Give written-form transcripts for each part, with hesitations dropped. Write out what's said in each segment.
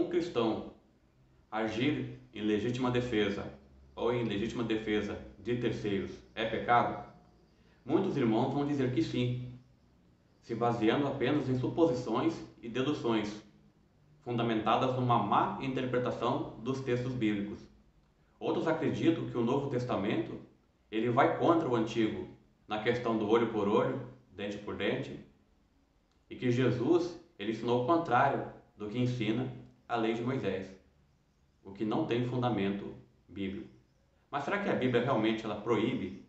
um cristão agir em legítima defesa ou em legítima defesa de terceiros é pecado? Muitos irmãos vão dizer que sim, se baseando apenas em suposições e deduções, fundamentadas numa má interpretação dos textos bíblicos. Outros acreditam que o Novo Testamento ele vai contra o Antigo na questão do olho por olho, dente por dente, e que Jesus ele ensinou o contrário do que ensina a lei de Moisés, o que não tem fundamento bíblico. Mas será que a Bíblia realmente ela proíbe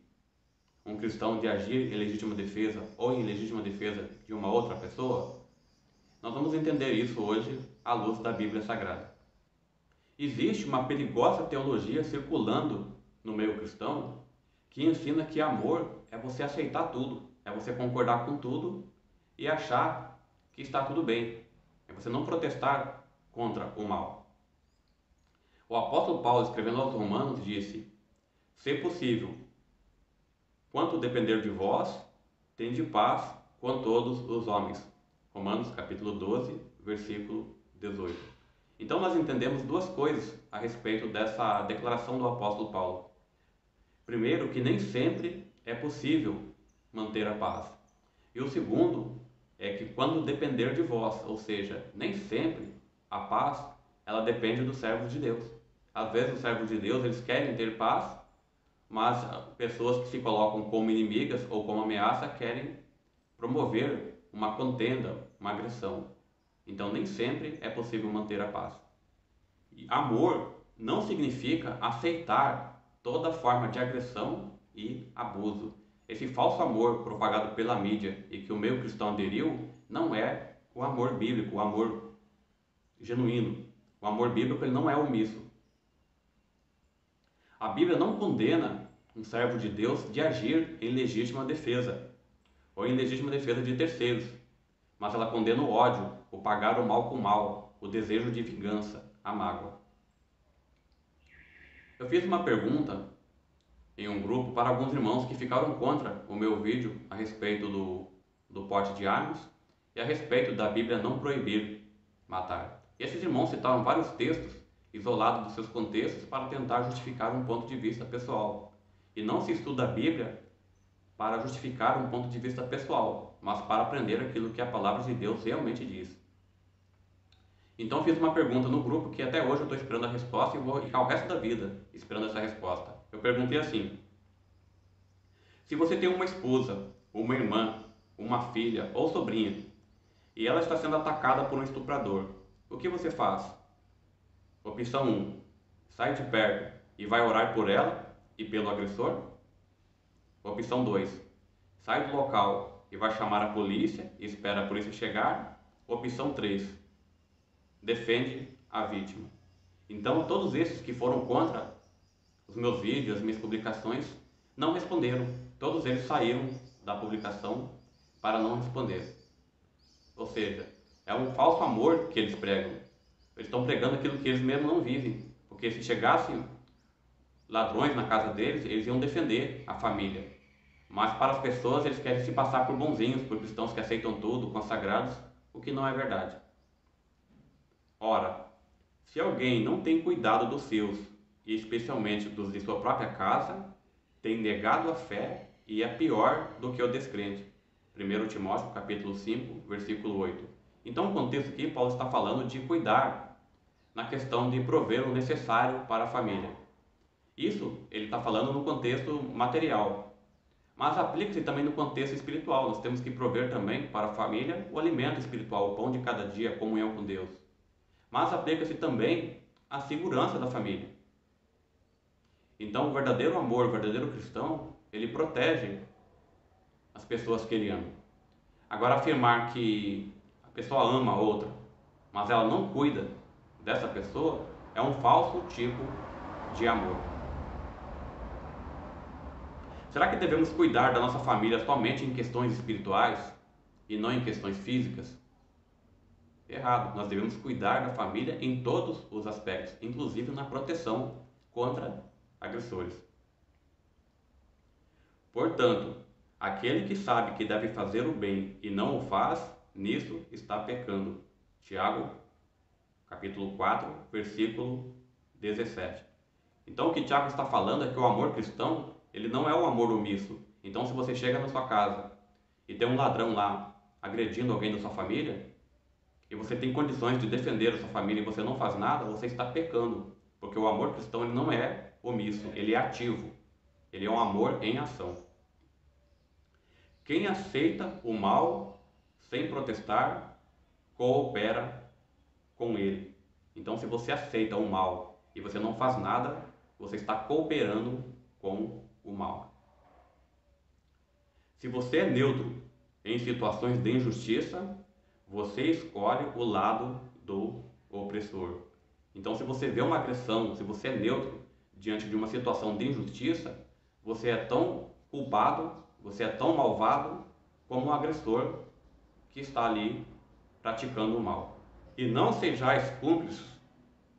um cristão de agir em legítima defesa ou em legítima defesa de uma outra pessoa? Nós vamos entender isso hoje à luz da Bíblia Sagrada. Existe uma perigosa teologia circulando no meio cristão que ensina que amor é você aceitar tudo, é você concordar com tudo e achar que está tudo bem, é você não protestar contra o mal. O apóstolo Paulo, escrevendo aos Romanos, disse: se possível, quanto depender de vós, tende paz com todos os homens. Romanos capítulo 12, versículo 18. Então nós entendemos duas coisas a respeito dessa declaração do apóstolo Paulo. Primeiro, que nem sempre é possível manter a paz. E o segundo é que quando depender de vós, ou seja, nem sempre a paz ela depende dos servos de Deus. Às vezes os servos de Deus eles querem ter paz, mas pessoas que se colocam como inimigas ou como ameaça querem promover uma contenda, uma agressão. Então nem sempre é possível manter a paz. E amor não significa aceitar toda forma de agressão e abuso. Esse falso amor propagado pela mídia e que o meio cristão aderiu não é o amor bíblico, o amor genuíno. O amor bíblico ele não é omisso. A Bíblia não condena um servo de Deus de agir em legítima defesa ou em legítima defesa de terceiros, mas ela condena o ódio, o pagar o mal com o mal, o desejo de vingança, a mágoa. Eu fiz uma pergunta em um grupo para alguns irmãos que ficaram contra o meu vídeo a respeito do porte de armas e a respeito da Bíblia não proibir matar. E esses irmãos citaram vários textos isolados dos seus contextos para tentar justificar um ponto de vista pessoal. E não se estuda a Bíblia para justificar um ponto de vista pessoal, mas para aprender aquilo que a palavra de Deus realmente diz. Então eu fiz uma pergunta no grupo que até hoje eu estou esperando a resposta e vou ficar o resto da vida esperando essa resposta. Eu perguntei assim: se você tem uma esposa, uma irmã, uma filha ou sobrinha e ela está sendo atacada por um estuprador, o que você faz? Opção 1: sai de perto e vai orar por ela e pelo agressor? Opção 2: sai do local e vai chamar a polícia e espera a polícia chegar? Opção 3: defende a vítima. Então todos esses que foram contra os meus vídeos, as minhas publicações, não responderam. Todos eles saíram da publicação para não responder. Ou seja, é um falso amor que eles pregam. Eles estão pregando aquilo que eles mesmos não vivem. Porque se chegassem ladrões na casa deles, eles iam defender a família. Mas para as pessoas, eles querem se passar por bonzinhos, por cristãos que aceitam tudo, consagrados, o que não é verdade. Ora, se alguém não tem cuidado dos seus, e especialmente dos de sua própria casa, tem negado a fé e é pior do que o descrente. 1 Timóteo capítulo 5, versículo 8. Então, o contexto aqui, Paulo está falando de cuidar na questão de prover o necessário para a família. Isso ele está falando no contexto material, mas aplica-se também no contexto espiritual. Nós temos que prover também para a família o alimento espiritual, o pão de cada dia, a comunhão com Deus. Mas aplica-se também à segurança da família. Então, o verdadeiro amor, o verdadeiro cristão, ele protege as pessoas que ele ama. Agora, afirmar que a pessoa ama a outra, mas ela não cuida dessa pessoa, é um falso tipo de amor. Será que devemos cuidar da nossa família somente em questões espirituais e não em questões físicas? Errado, nós devemos cuidar da família em todos os aspectos, inclusive na proteção contra agressores. Portanto, aquele que sabe que deve fazer o bem e não o faz, nisso está pecando. Tiago capítulo 4, versículo 17. Então o que Tiago está falando é que o amor cristão, ele não é o amor omisso. Então se você chega na sua casa e tem um ladrão lá agredindo alguém da sua família, e você tem condições de defender a sua família e você não faz nada, você está pecando. Porque o amor cristão, ele não é omisso, ele é ativo. Ele é um amor em ação. Quem aceita o mal sem protestar, coopera com ele. Então, se você aceita o mal e você não faz nada, você está cooperando com o mal. Se você é neutro em situações de injustiça, você escolhe o lado do opressor. Então, se você vê uma agressão, se você é neutro diante de uma situação de injustiça, você é tão culpado, você é tão malvado como o agressor que está ali praticando o mal. E não sejais cúmplices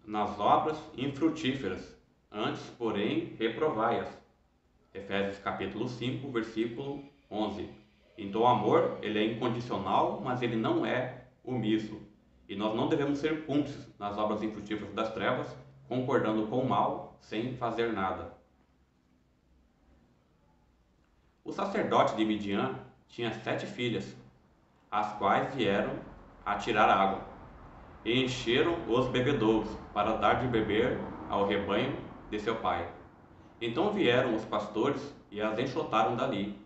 nas obras infrutíferas, antes, porém, reprovai-as. Efésios capítulo 5, versículo 11. Então o amor, ele é incondicional, mas ele não é omisso. E nós não devemos ser cúmplices nas obras infrutíferas das trevas, concordando com o mal, sem fazer nada. O sacerdote de Midian tinha 7 filhas, as quais vieram a tirar água, e encheram os bebedouros, para dar de beber ao rebanho de seu pai. Então vieram os pastores e as enxotaram dali.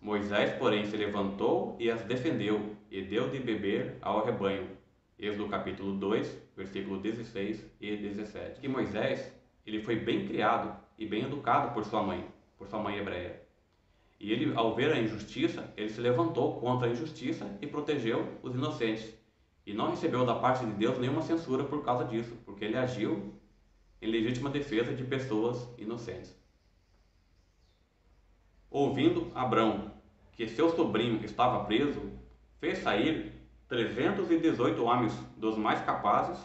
Moisés, porém, se levantou e as defendeu, e deu de beber ao rebanho. Êxodo capítulo 2, versículo 16 e 17. E Moisés, ele foi bem criado e bem educado por sua mãe hebreia. E ele, ao ver a injustiça, ele se levantou contra a injustiça e protegeu os inocentes. E não recebeu da parte de Deus nenhuma censura por causa disso, porque ele agiu em legítima defesa de pessoas inocentes. Ouvindo Abrão que seu sobrinho estava preso, fez sair 318 homens dos mais capazes,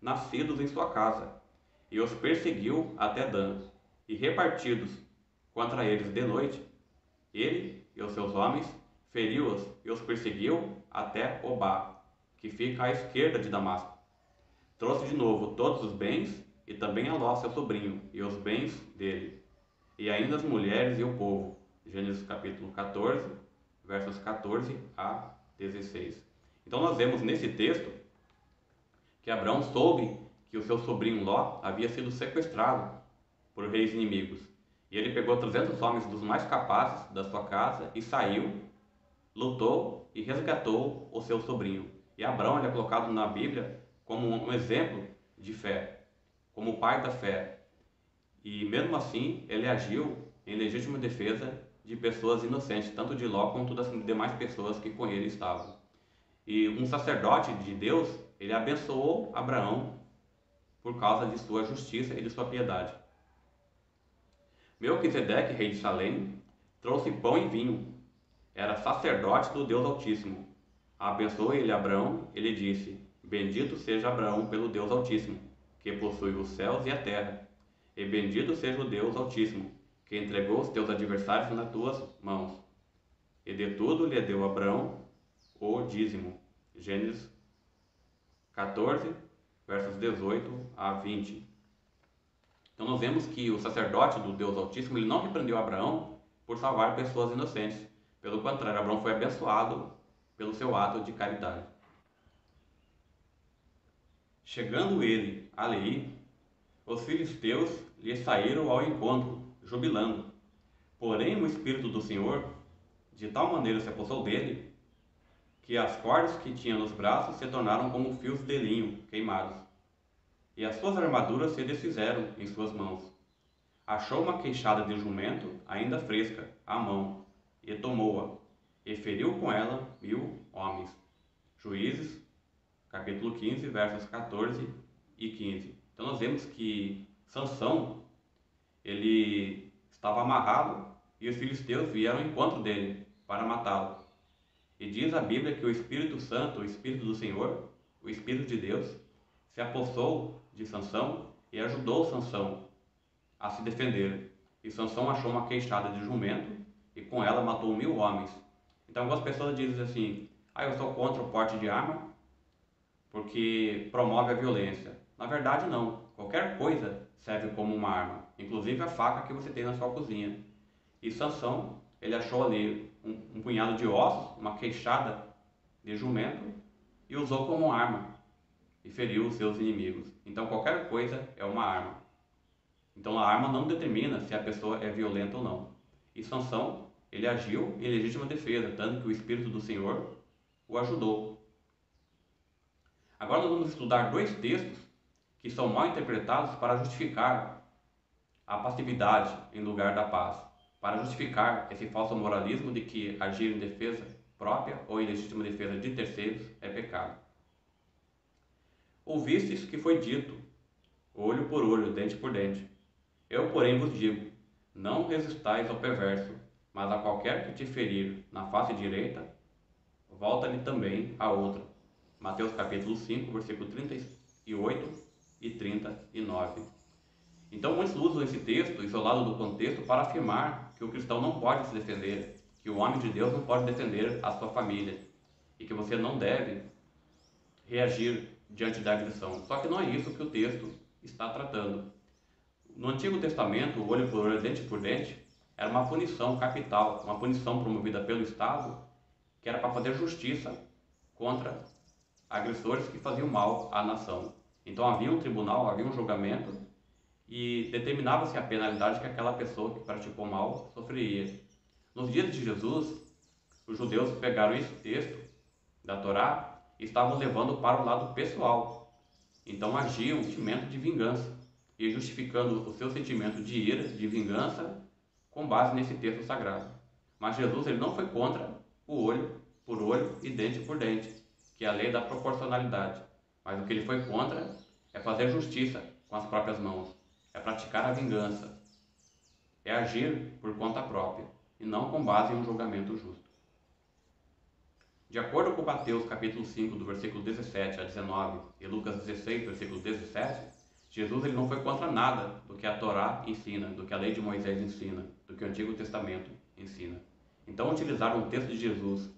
nascidos em sua casa, e os perseguiu até Dan. E repartidos contra eles de noite, ele e os seus homens feriu-os e os perseguiu até Obá, que fica à esquerda de Damasco. Trouxe de novo todos os bens e também Aló, seu sobrinho, e os bens dele, e ainda as mulheres e o povo. Gênesis capítulo 14, versos 14 a 16. Então nós vemos nesse texto que Abraão soube que o seu sobrinho Ló havia sido sequestrado por reis inimigos. E ele pegou 300 homens dos mais capazes da sua casa e saiu, lutou e resgatou o seu sobrinho. E Abraão é colocado na Bíblia como um exemplo de fé, como o pai da fé. E mesmo assim, ele agiu em legítima defesa de pessoas inocentes, tanto de Ló quanto das demais pessoas que com ele estavam. E um sacerdote de Deus, ele abençoou Abraão por causa de sua justiça e de sua piedade. Melquisedeque, rei de Salém, trouxe pão e vinho. Era sacerdote do Deus Altíssimo. Abençoou ele Abraão, ele disse: Bendito seja Abraão pelo Deus Altíssimo, que possui os céus e a terra. E bendito seja o Deus Altíssimo, que entregou os teus adversários nas tuas mãos. E de tudo lhe deu Abraão o dízimo. Gênesis 14, versos 18 a 20. Então nós vemos que o sacerdote do Deus Altíssimo, ele não repreendeu Abraão por salvar pessoas inocentes. Pelo contrário, Abraão foi abençoado pelo seu ato de caridade. Chegando ele a Leí, os filisteus lhe saíram ao encontro, jubilando. Porém o Espírito do Senhor de tal maneira se apossou dele, que as cordas que tinha nos braços se tornaram como fios de linho queimados, e as suas armaduras se desfizeram em suas mãos. Achou uma queixada de jumento ainda fresca à mão, e tomou-a, e feriu com ela 1000 homens. Juízes, capítulo 15, versos 14 e 15. Então nós vemos que Sansão, ele estava amarrado e os filisteus vieram ao encontro dele para matá-lo. E diz a Bíblia que o Espírito Santo, o Espírito do Senhor, o Espírito de Deus, se apossou de Sansão e ajudou Sansão a se defender. E Sansão achou uma queixada de jumento e com ela matou 1000 homens. Então algumas pessoas dizem assim: eu sou contra o porte de arma, porque promove a violência. Na verdade, não. Qualquer coisa serve como uma arma, inclusive a faca que você tem na sua cozinha. E Sansão, ele achou ali um punhado de ossos, uma queixada de jumento, e usou como arma e feriu os seus inimigos. Então qualquer coisa é uma arma. Então a arma não determina se a pessoa é violenta ou não. E Sansão, ele agiu em legítima defesa, tanto que o Espírito do Senhor o ajudou. Agora nós vamos estudar dois textos que são mal interpretados para justificar a passividade em lugar da paz, para justificar esse falso moralismo de que agir em defesa própria ou em legítima defesa de terceiros é pecado. Ouvistes que foi dito, olho por olho, dente por dente. Eu, porém, vos digo, não resistais ao perverso, mas a qualquer que te ferir na face direita, volta-lhe também a outra. Mateus capítulo 5, versículo 38 e 39. Então muitos usam esse texto, isolado do contexto, para afirmar que o cristão não pode se defender, que o homem de Deus não pode defender a sua família e que você não deve reagir diante da agressão. Só que não é isso que o texto está tratando. No Antigo Testamento, o olho por olho, dente por dente, era uma punição capital, uma punição promovida pelo Estado, que era para fazer justiça contra agressores que faziam mal à nação. Então havia um tribunal, havia um julgamento e determinava-se a penalidade que aquela pessoa que praticou mal sofreria. Nos dias de Jesus, os judeus pegaram esse texto da Torá e estavam levando para o lado pessoal. Então agiam um sentimento de vingança e justificando o seu sentimento de ira, de vingança, com base nesse texto sagrado. Mas Jesus, ele não foi contra o olho por olho e dente por dente, que é a lei da proporcionalidade. Mas o que ele foi contra é fazer justiça com as próprias mãos, é praticar a vingança, é agir por conta própria e não com base em um julgamento justo. De acordo com Mateus capítulo 5, do versículo 17 a 19 e Lucas 16, versículo 17, Jesus, ele não foi contra nada do que a Torá ensina, do que a lei de Moisés ensina, do que o Antigo Testamento ensina. Então, utilizar um texto de Jesus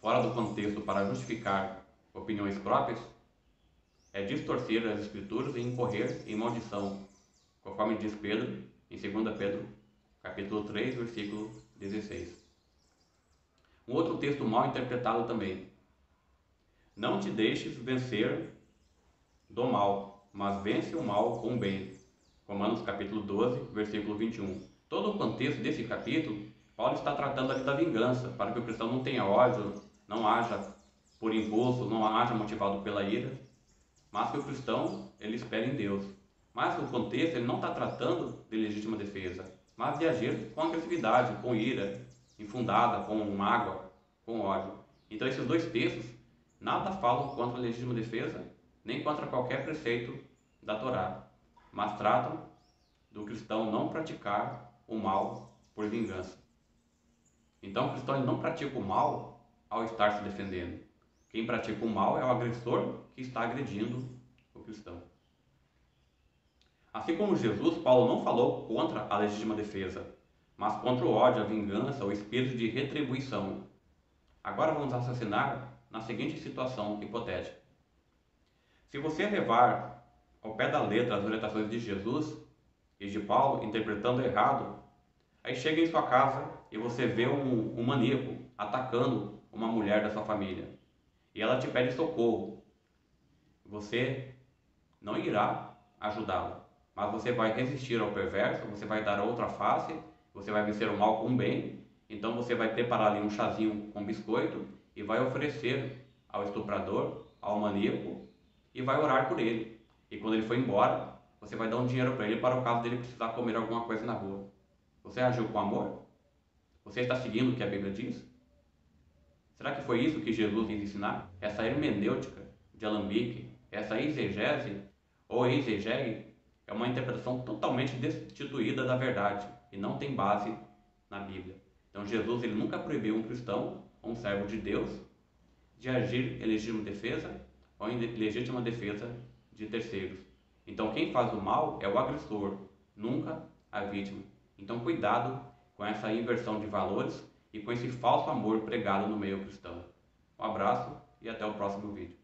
fora do contexto para justificar opiniões próprias é distorcer as Escrituras e incorrer em maldição, conforme diz Pedro em 2 Pedro capítulo 3, versículo 16. Um outro texto mal interpretado também. Não te deixes vencer do mal, mas vence o mal com o bem. Romanos capítulo 12, versículo 21. Todo o contexto desse capítulo, Paulo está tratando ali da vingança, para que o cristão não tenha ódio, não haja por impulso, não haja motivado pela ira, mas que o cristão, ele espera em Deus. Mas o contexto, ele não está tratando de legítima defesa, mas de agir com agressividade, com ira, infundada, com mágoa, com ódio. Então esses dois textos nada falam contra a legítima defesa, nem contra qualquer preceito da Torá, mas tratam do cristão não praticar o mal por vingança. Então o cristão, ele não pratica o mal ao estar se defendendo. Quem pratica o mal é o agressor que está agredindo o cristão. Assim como Jesus, Paulo não falou contra a legítima defesa, mas contra o ódio, a vingança, o espírito de retribuição. Agora vamos raciocinar na seguinte situação hipotética. Se você levar ao pé da letra as orientações de Jesus e de Paulo, interpretando errado, aí chega em sua casa e você vê um maníaco atacando uma mulher da sua família e ela te pede socorro. Você não irá ajudá-la, mas você vai resistir ao perverso, você vai dar a outra face, você vai vencer o mal com o bem. Então você vai preparar ali um chazinho com biscoito e vai oferecer ao estuprador, ao maníaco, e vai orar por ele. E quando ele for embora, você vai dar um dinheiro para ele para o caso dele precisar comer alguma coisa na rua. Você agiu com amor? Você está seguindo o que a Bíblia diz? Será que foi isso que Jesus quis ensinar? Essa hermenêutica de alambique, essa exegese ou exegese é uma interpretação totalmente destituída da verdade e não tem base na Bíblia. Então Jesus, ele nunca proibiu um cristão, um servo de Deus, de agir em legítima defesa ou em legítima defesa de terceiros. Então quem faz o mal é o agressor, nunca a vítima. Então cuidado com essa inversão de valores e com esse falso amor pregado no meio cristão. Um abraço e até o próximo vídeo.